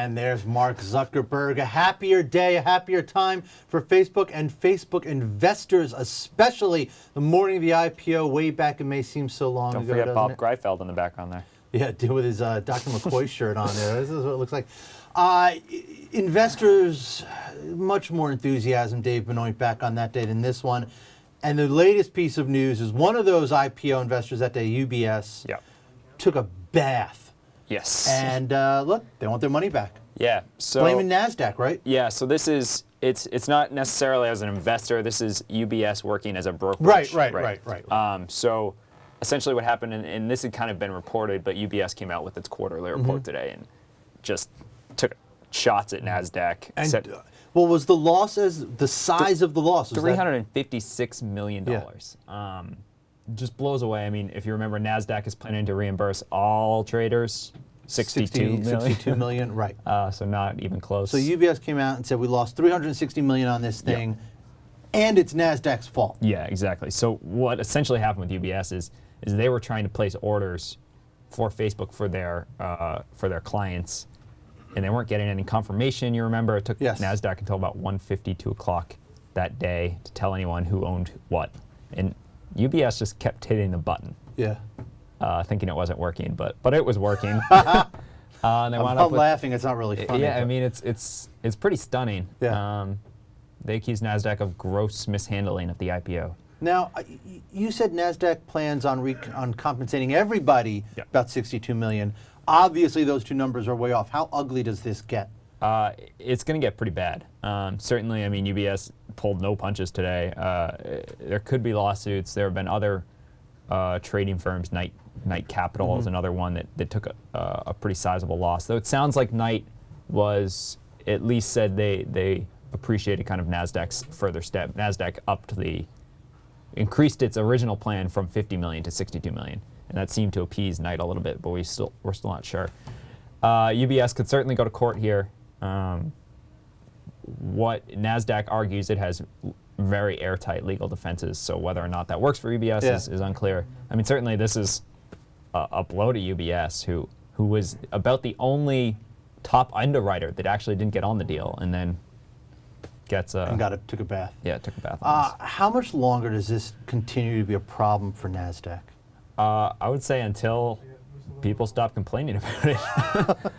And there's Mark Zuckerberg. A happier day, a happier time for Facebook and Facebook investors, especially the morning of the IPO way back. It may seem so long ago, Don't forget Bob it? Greifeld in the background there. Yeah, with his Dr. McCoy shirt on there. This is what it looks like. Investors, much more enthusiasm, Dave Benoit, back on that day than this one. And the latest piece of news is one of those IPO investors that day, UBS, took a bath. Yes. And look, they want their money back. Yeah. So blaming NASDAQ, right? Yeah. So this is it's not necessarily as an investor. This is UBS working as a brokerage. Right. So essentially, what happened, and this had kind of been reported, but UBS came out with its quarterly report today and just took shots at NASDAQ. And what was the loss as the size of the loss? $356 million. Yeah. Just blows away. I mean, if you remember, NASDAQ is planning to reimburse all traders 62 million, right. So not even close. So UBS came out and said we lost $360 million on this thing, and it's NASDAQ's fault. Yeah, exactly. So what essentially happened with UBS is they were trying to place orders for Facebook for their clients, and they weren't getting any confirmation. You remember, it took NASDAQ until about 1:50, 2 o'clock that day to tell anyone who owned what. And UBS just kept hitting the button. Yeah. Thinking it wasn't working, but it was working. And they wound up laughing. It's not really funny. Yeah, I mean it's pretty stunning. Yeah. They accused NASDAQ of gross mishandling at the IPO. Now, you said NASDAQ plans on compensating everybody about $62 million. Obviously, those two numbers are way off. How ugly does this get? It's going to get pretty bad. Certainly, I mean, UBS pulled no punches today. There could be lawsuits. There have been other trading firms. Knight Capital is another one that took a pretty sizable loss. Though it sounds like Knight was at least said they appreciated kind of NASDAQ's further step. NASDAQ increased its original plan from 50 million to 62 million, and that seemed to appease Knight a little bit, but we're still not sure. UBS could certainly go to court here. What NASDAQ argues, it has very airtight legal defenses, so whether or not that works for UBS is unclear. I mean, certainly this is a blow to UBS, who was about the only top underwriter that actually didn't get on the deal, and then took a bath. Yeah, took a bath. How much longer does this continue to be a problem for NASDAQ? I would say until people stop complaining about it.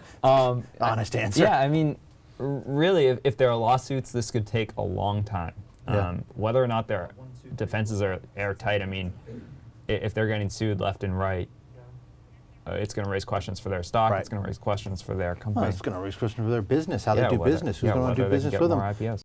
Honest answer. Yeah, I mean, really, if there are lawsuits, this could take a long time. Whether or not their defenses are airtight, I mean, if they're getting sued left and right, it's going to raise questions for their stock. It's going to raise questions for their company. Well, it's going to raise questions for their business, how they do business, who's going to do business with them. More IPOs.